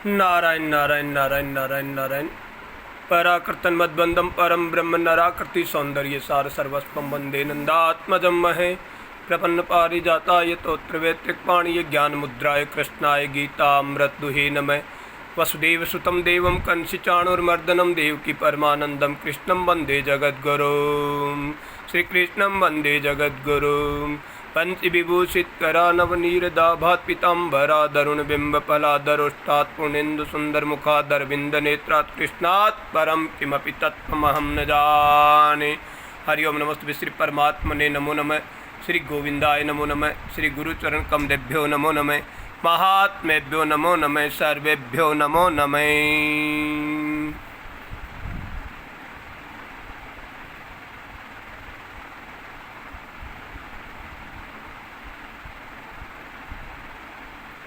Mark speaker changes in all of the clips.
Speaker 1: नारायण नारायण नारायण नारायण नारायण। पराकृतन मद्बंधम परम ब्रह्म नराकृति सौंदर्य सार सर्वस्वं वंदे नंदात्मजं महे प्रपन्न पारिजाताय तोत्रवेत्रिक्पाणिय ज्ञान मुद्राय कृष्णाय गीतामृत दुहे नमः। वसुदेव सुतं देवं कंसी चाणूरमर्दनं देवकी परमानंदं कृष्णं वंदे जगद्गुरुं श्रीकृष्णं वंदे जगद्गुरुं। पंचविभूषितकरा नवनीरदाभात् पीताम्बरा दरुणबिम्बफलादरुष्टात् पुण्येन्दु सुन्दरमुखादरविन्दनेत्रात् कृष्णात् परं किमपि तत्त्वमहं न जाने। हरि ओम नमस्ते श्री परमात्मने नमो नमः। श्री गोविंदाय नमो नमः। श्री गुरुचरण कमलेभ्यो नमो नमः। महात्मेभ्यो नमो नमः। सर्वेभ्यो नमो नमः।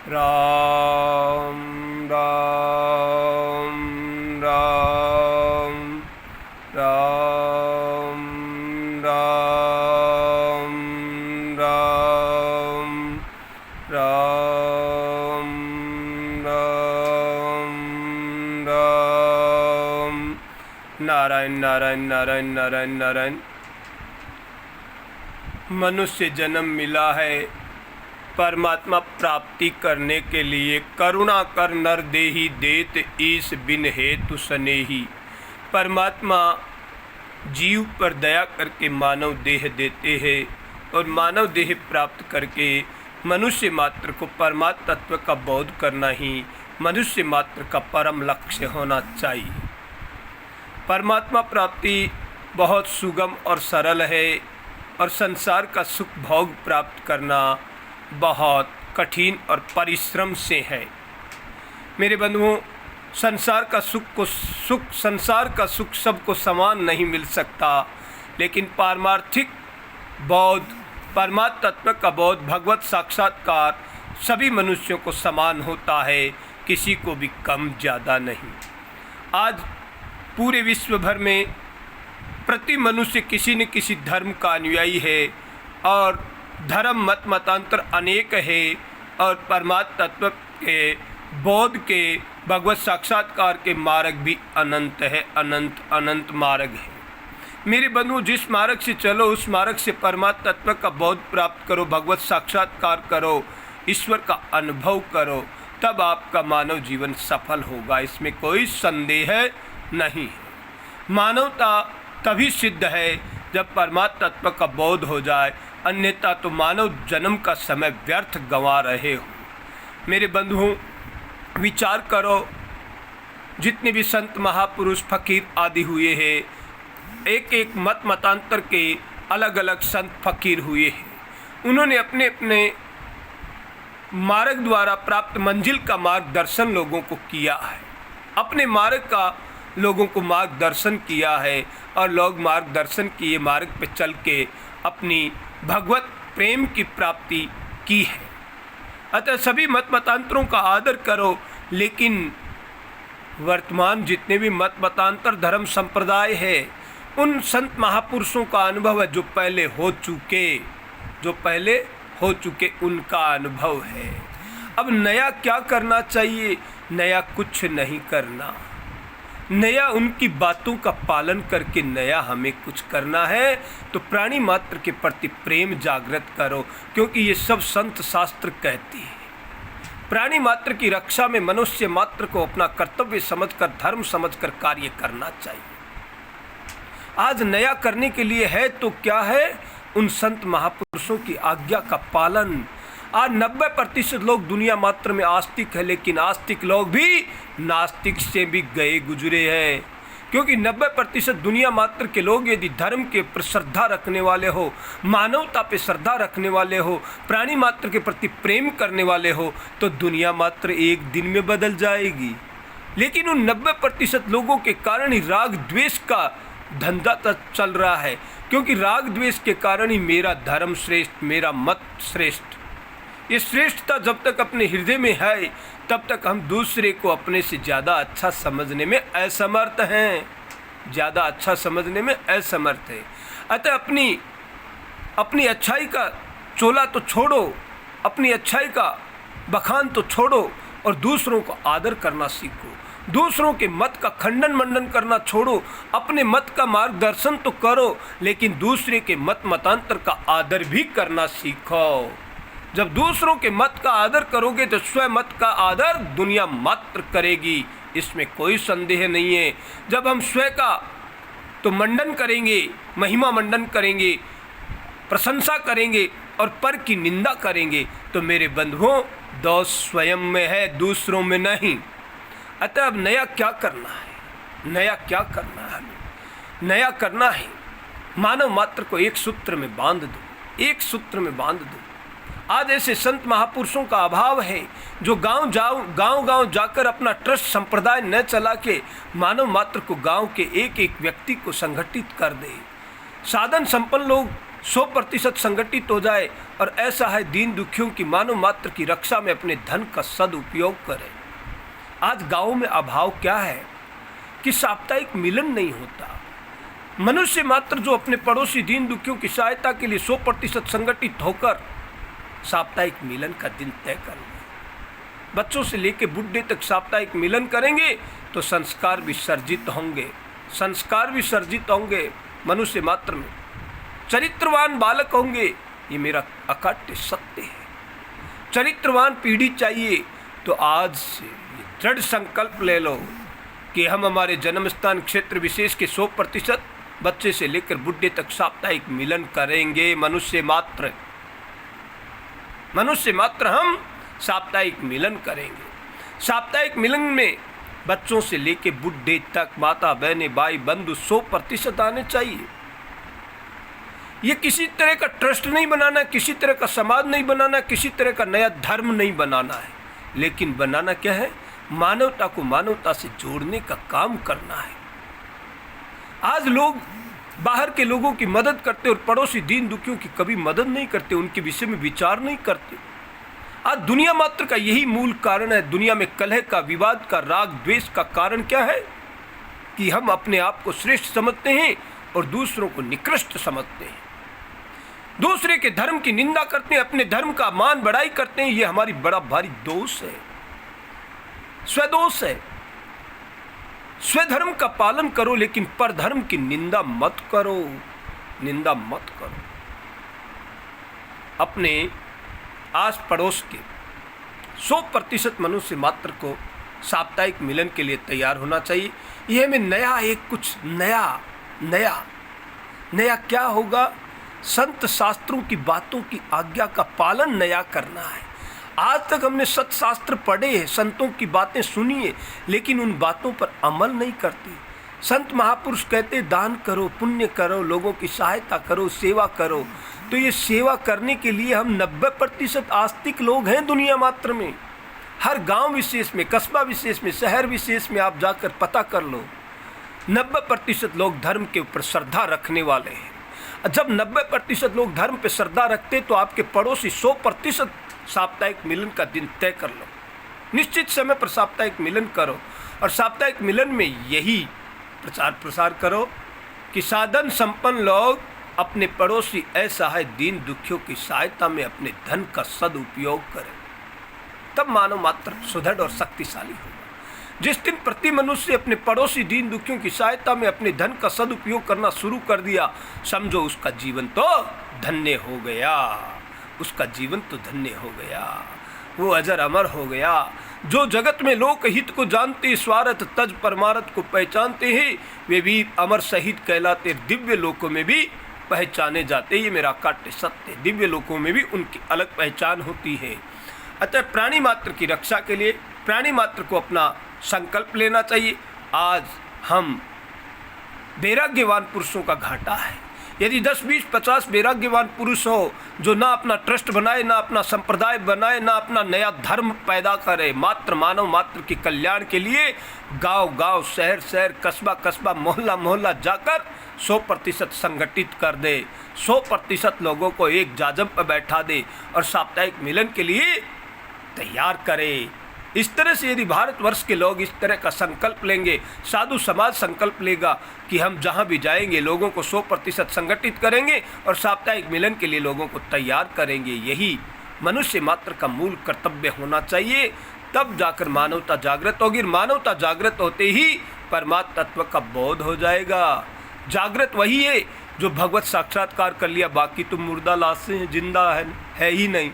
Speaker 1: राम राम राम राम राम राम राम राम राम। नारायण नारायण नारायण नारायण नारायण। मनुष्य जन्म मिला है परमात्मा प्राप्ति करने के लिए। करुणा कर नर देहि देत ईस बिन हेतु सनेही। परमात्मा जीव पर दया करके मानव देह देते हैं और मानव देह प्राप्त करके मनुष्य मात्र को परमात्मा तत्व का बोध करना ही मनुष्य मात्र का परम लक्ष्य होना चाहिए। परमात्मा प्राप्ति बहुत सुगम और सरल है और संसार का सुख भोग प्राप्त करना बहुत कठिन और परिश्रम से है। मेरे बंधुओं, संसार का सुख सबको समान नहीं मिल सकता, लेकिन पारमार्थिक बोध, परमात्मा तत्व का बोध, भगवत साक्षात्कार सभी मनुष्यों को समान होता है, किसी को भी कम ज़्यादा नहीं। आज पूरे विश्व भर में प्रति मनुष्य किसी न किसी धर्म का अनुयायी है और धर्म मत मतांतर अनेक है और परमात्मा तत्व के बोध के भगवत साक्षात्कार के मार्ग भी अनंत है। अनंत अनंत मार्ग है। मेरे बंधु, जिस मार्ग से चलो उस मार्ग से परमात्मा तत्व का बोध प्राप्त करो, भगवत साक्षात्कार करो, ईश्वर का अनुभव करो, तब आपका मानव जीवन सफल होगा। इसमें कोई संदेह नहीं है। मानवता तभी सिद्ध है जब परमात्मा तत्व का बोध हो जाए, अन्यथा तो मानव जन्म का समय व्यर्थ गंवा रहे हो। मेरे बंधुओं, विचार करो, जितने भी संत महापुरुष फकीर आदि हुए हैं, एक एक मत मतांतर के अलग अलग संत फकीर हुए हैं। उन्होंने अपने अपने मार्ग द्वारा प्राप्त मंजिल का मार्गदर्शन लोगों को किया है, अपने मार्ग का लोगों को मार्गदर्शन किया है और लोग मार्गदर्शन किए मार्ग पे चल के अपनी भगवत प्रेम की प्राप्ति की है। अतः सभी मत मतांतरों का आदर करो, लेकिन वर्तमान जितने भी मत मतांतर धर्म संप्रदाय है, उन संत महापुरुषों का अनुभव है जो पहले हो चुके उनका अनुभव है। अब नया क्या करना चाहिए? नया कुछ नहीं करना। नया उनकी बातों का पालन करके नया हमें कुछ करना है तो प्राणी मात्र के प्रति प्रेम जागृत करो, क्योंकि ये सब संत शास्त्र कहती है। प्राणी मात्र की रक्षा में मनुष्य मात्र को अपना कर्तव्य समझकर, धर्म समझकर कार्य करना चाहिए। आज नया करने के लिए है तो क्या है? उन संत महापुरुषों की आज्ञा का पालन। आज 90% लोग दुनिया मात्र में आस्तिक है, लेकिन आस्तिक लोग भी नास्तिक से भी गए गुजरे हैं, क्योंकि 90% दुनिया मात्र के लोग यदि धर्म के पर श्रद्धा रखने वाले हो, मानवता पे श्रद्धा रखने वाले हो, प्राणी मात्र के प्रति प्रेम करने वाले हो, तो दुनिया मात्र एक दिन में बदल जाएगी। लेकिन उन 90% लोगों के कारण ही राग द्वेष का धंधा चल रहा है, क्योंकि राग द्वेष के कारण ही मेरा धर्म श्रेष्ठ, मेरा मत श्रेष्ठ। ये श्रेष्ठता जब तक अपने हृदय में है, तब तक हम दूसरे को अपने से ज़्यादा अच्छा समझने में असमर्थ हैं, ज़्यादा अच्छा समझने में असमर्थ है। अतः अपनी अच्छाई का चोला तो छोड़ो, अपनी अच्छाई का बखान तो छोड़ो, और दूसरों को आदर करना सीखो। दूसरों के मत का खंडन मंडन करना छोड़ो। अपने मत का मार्गदर्शन तो करो, लेकिन दूसरे के मतांतर का आदर भी करना सीखो। जब दूसरों के मत का आदर करोगे तो स्वयं मत का आदर दुनिया मात्र करेगी, इसमें कोई संदेह नहीं है। जब हम स्वयं का तो मंडन करेंगे, महिमा मंडन करेंगे, प्रशंसा करेंगे और पर की निंदा करेंगे, तो मेरे बंधुओं दोष स्वयं में है, दूसरों में नहीं। अतः अब नया क्या करना है? नया क्या करना है? हमें नया करना है, मानव मात्र को एक सूत्र में बांध दो, एक सूत्र में बांध दो। आज ऐसे संत महापुरुषों का अभाव है जो गांव गांव जाकर अपना ट्रस्ट संप्रदाय न चला के मानव मात्र को, गांव के एक एक व्यक्ति को संगठित कर दे। साधन संपन्न लोग 100% संगठित हो जाए और ऐसा है दीन दुखियों की मानव मात्र की रक्षा में अपने धन का सदुपयोग करें। आज गाँव में अभाव क्या है कि साप्ताहिक मिलन नहीं होता। मनुष्य मात्र जो अपने पड़ोसी दीन दुखियों की सहायता के लिए 100% संगठित होकर साप्ताहिक मिलन का दिन तय कर लें। बच्चों से लेकर बुढ़े तक साप्ताहिक मिलन करेंगे तो संस्कार विसर्जित होंगे, संस्कार विसर्जित होंगे, मनुष्य मात्र में चरित्रवान बालक होंगे। ये मेरा अकाट्य सत्य है। चरित्रवान पीढ़ी चाहिए तो आज से दृढ़ संकल्प ले लो कि हम हमारे जन्म स्थान क्षेत्र विशेष के 100% बच्चे से लेकर बुढ़े तक साप्ताहिक मिलन करेंगे। मनुष्य मात्र हम साप्ताहिक मिलन करेंगे। साप्ताहिक मिलन में बच्चों से लेकर बुढ़े तक, माता बहनें भाई बंधु 100% आने चाहिए। ये किसी तरह का ट्रस्ट नहीं बनाना, किसी तरह का समाज नहीं बनाना, किसी तरह का नया धर्म नहीं बनाना है, लेकिन बनाना क्या है? मानवता को मानवता से जोड़ने का काम करना है। आज लोग बाहर के लोगों की मदद करते और पड़ोसी दीन दुखियों की कभी मदद नहीं करते, उनके विषय में विचार नहीं करते। आज दुनिया मात्र का यही मूल कारण है। दुनिया में कलह का, विवाद का, राग द्वेष का कारण क्या है कि हम अपने आप को श्रेष्ठ समझते हैं और दूसरों को निकृष्ट समझते हैं। दूसरे के धर्म की निंदा करते हैं, अपने धर्म का मान बढ़ाई करते हैं। ये हमारी बड़ा भारी दोष है, स्वदोष है। स्वधर्म का पालन करो, लेकिन पर धर्म की निंदा मत करो, निंदा मत करो। अपने आस पड़ोस के 100% मनुष्य मात्र को साप्ताहिक मिलन के लिए तैयार होना चाहिए। यह में नया एक कुछ नया क्या होगा? संत शास्त्रों की बातों की आज्ञा का पालन नया करना है। आज तक हमने सत्शास्त्र पढ़े हैं, संतों की बातें सुनी है, लेकिन उन बातों पर अमल नहीं करते। संत महापुरुष कहते दान करो, पुण्य करो, लोगों की सहायता करो, सेवा करो। तो ये सेवा करने के लिए हम 90% आस्तिक लोग हैं दुनिया मात्र में। हर गांव विशेष में, कस्बा विशेष में, शहर विशेष में आप जाकर पता कर लो, 90% लोग धर्म के ऊपर श्रद्धा रखने वाले हैं। जब 90% लोग धर्म पे श्रद्धा रखते तो आपके पड़ोसी 100% साप्ताहिक मिलन का दिन तय कर लो। निश्चित समय पर साप्ताहिक मिलन करो और साप्ताहिक मिलन में यही प्रचार प्रसार करो कि साधन संपन्न लोग अपने पड़ोसी असहाय दीन दुखियों की सहायता में अपने धन का सदुपयोग करें। तब मानव मात्र सुदृढ़ और शक्तिशाली होगा। जिस दिन प्रति मनुष्य अपने पड़ोसी दीन दुखियों की सहायता में अपने धन का सदुपयोग करना शुरू कर दिया, समझो उसका जीवन तो धन्य हो गया, उसका जीवन तो धन्य हो गया, वो अजर अमर हो गया। जो जगत में लोक हित को जानते, स्वार्थ तज परमार्थ को पहचानते हैं, वे भी अमर शहीद कहलाते, दिव्य लोकों में भी पहचाने जाते। ये मेरा काट्य सत्य है। दिव्य लोकों में भी उनकी अलग पहचान होती है। अतः प्राणी मात्र की रक्षा के लिए प्राणी मात्र को अपना संकल्प लेना चाहिए। आज हम वैराग्यवान पुरुषों का घाटा है। यदि 10, 20, 50 वैराग्यवान पुरुष हो जो ना अपना ट्रस्ट बनाए, ना अपना संप्रदाय बनाए, ना अपना नया धर्म पैदा करे, मात्र मानव मात्र के कल्याण के लिए गांव गांव, शहर शहर, कस्बा कस्बा, मोहल्ला मोहल्ला जाकर 100% संगठित कर दे, 100% लोगों को एक जाजम पर बैठा दे और साप्ताहिक मिलन के लिए तैयार करे। इस तरह से यदि भारतवर्ष के लोग इस तरह का संकल्प लेंगे, साधु समाज संकल्प लेगा कि हम जहाँ भी जाएंगे लोगों को 100% संगठित करेंगे और साप्ताहिक मिलन के लिए लोगों को तैयार करेंगे, यही मनुष्य मात्र का मूल कर्तव्य होना चाहिए। तब जाकर मानवता जागृत होगी। मानवता जागृत होते ही परमात्म तत्व का बोध हो जाएगा। जागृत वही है जो भगवत साक्षात्कार कर लिया, बाकी तो मुर्दा लाशें हैं, जिंदा है ही नहीं।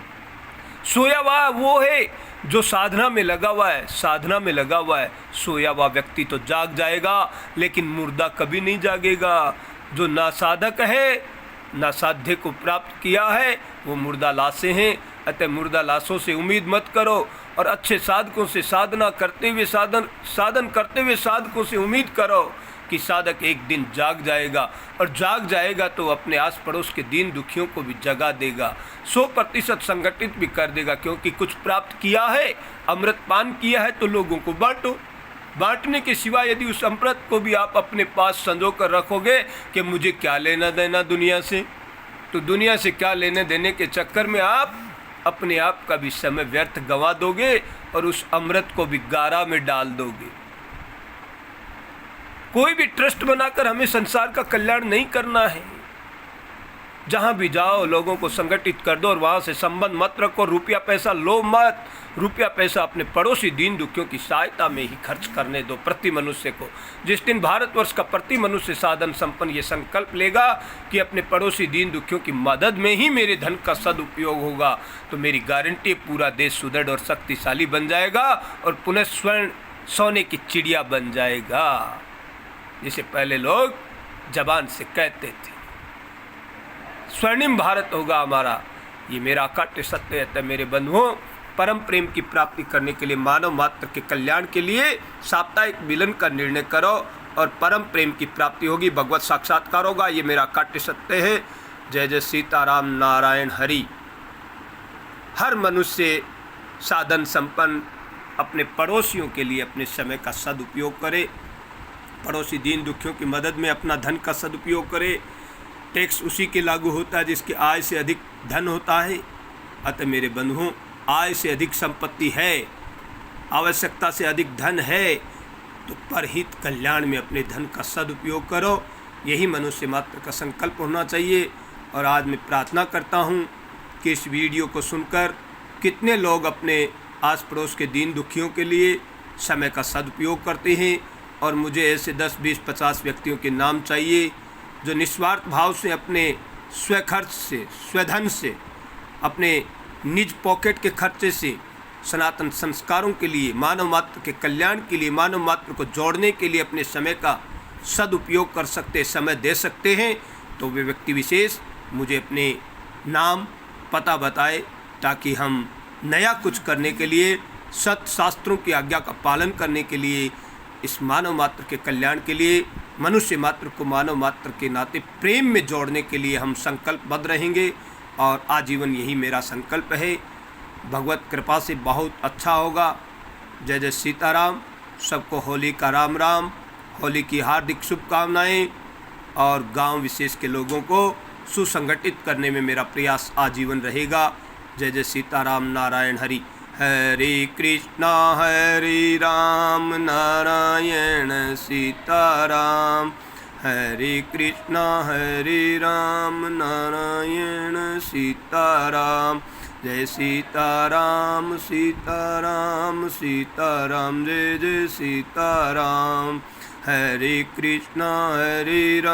Speaker 1: सोया हुआ वो है जो साधना में लगा हुआ है, साधना में लगा हुआ है। सोया हुआ व्यक्ति तो जाग जाएगा, लेकिन मुर्दा कभी नहीं जागेगा। जो ना साधक है, ना साध्य को प्राप्त किया है, वो मुर्दा लाशें हैं। अतः मुर्दा लाशों से उम्मीद मत करो, और अच्छे साधकों से साधना करते हुए साधन करते हुए साधकों से उम्मीद करो कि साधक एक दिन जाग जाएगा, और जाग जाएगा तो अपने आस पड़ोस के दीन दुखियों को भी जगा देगा, 100% संगठित भी कर देगा। क्योंकि कुछ प्राप्त किया है, अमृत पान किया है, तो लोगों को बांटो। बांटने के सिवा यदि उस अमृत को भी आप अपने पास संजो कर रखोगे कि मुझे क्या लेना देना दुनिया से, तो दुनिया से क्या लेने देने के चक्कर में आप अपने आप का भी समय व्यर्थ गंवा दोगे, और उस अमृत को भी गारा में डाल दोगे। कोई भी ट्रस्ट बनाकर हमें संसार का कल्याण नहीं करना है। जहाँ भी जाओ लोगों को संगठित कर दो, और वहाँ से संबंध मत रखो। रुपया पैसा लो मत, रुपया पैसा अपने पड़ोसी दीन दुखियों की सहायता में ही खर्च करने दो प्रति मनुष्य को। जिस दिन भारतवर्ष का प्रति मनुष्य साधन संपन्न ये संकल्प लेगा कि अपने पड़ोसी दीन दुखियों की मदद में ही मेरे धन का सदुपयोग होगा, तो मेरी गारंटी पूरा देश सुदृढ़ और शक्तिशाली बन जाएगा, और पुनः स्वर्ण सोने की चिड़िया बन जाएगा, जिसे पहले लोग जबान से कहते थे। स्वर्णिम भारत होगा हमारा, ये मेरा अकाट्य सत्य है। तो मेरे बंधुओं, परम प्रेम की प्राप्ति करने के लिए, मानव मात्र के कल्याण के लिए साप्ताहिक मिलन का निर्णय करो, और परम प्रेम की प्राप्ति होगी, भगवत साक्षात्कार होगा। ये मेरा अकाट्य सत्य है। जय जय सीताराम नारायण हरि। हर मनुष्य साधन संपन्न अपने पड़ोसियों के लिए अपने समय का सदुपयोग करे, पड़ोसी दीन दुखियों की मदद में अपना धन का सदुपयोग करे। टैक्स उसी के लागू होता है जिसकी आय से अधिक धन होता है। अतः मेरे बंधुओं, आय से अधिक संपत्ति है, आवश्यकता से अधिक धन है, तो परहित कल्याण में अपने धन का सदुपयोग करो। यही मनुष्य मात्र का संकल्प होना चाहिए। और आज मैं प्रार्थना करता हूँ कि इस वीडियो को सुनकर कितने लोग अपने आस पड़ोस के दीन दुखियों के लिए समय का सदुपयोग करते हैं। और मुझे ऐसे 10, 20, 50 व्यक्तियों के नाम चाहिए जो निस्वार्थ भाव से अपने स्वखर्च से, स्वधन से, अपने निज पॉकेट के खर्चे से सनातन संस्कारों के लिए, मानव मात्र के कल्याण के लिए, मानव मात्र को जोड़ने के लिए अपने समय का सदुपयोग कर सकते, समय दे सकते हैं। तो वे व्यक्ति विशेष मुझे अपने नाम पता बताए, ताकि हम नया कुछ करने के लिए, सत्य शास्त्रों की आज्ञा का पालन करने के लिए, इस मानव मात्र के कल्याण के लिए, मनुष्य मात्र को मानव मात्र के नाते प्रेम में जोड़ने के लिए हम संकल्पबद्ध रहेंगे। और आजीवन यही मेरा संकल्प है। भगवत कृपा से बहुत अच्छा होगा। जय जय सीताराम। सबको होली का राम राम, होली की हार्दिक शुभकामनाएं। और गांव विशेष के लोगों को सुसंगठित करने में मेरा प्रयास आजीवन रहेगा। जय जय सीताराम नारायण हरि। हरे कृष्णा हरे राम नारायण सीताराम, हरे कृष्णा हरे राम नारायण सीताराम। जय सीताराम सीताराम सीताराम, जय जय सीताराम। हरे कृष्णा हरे राम।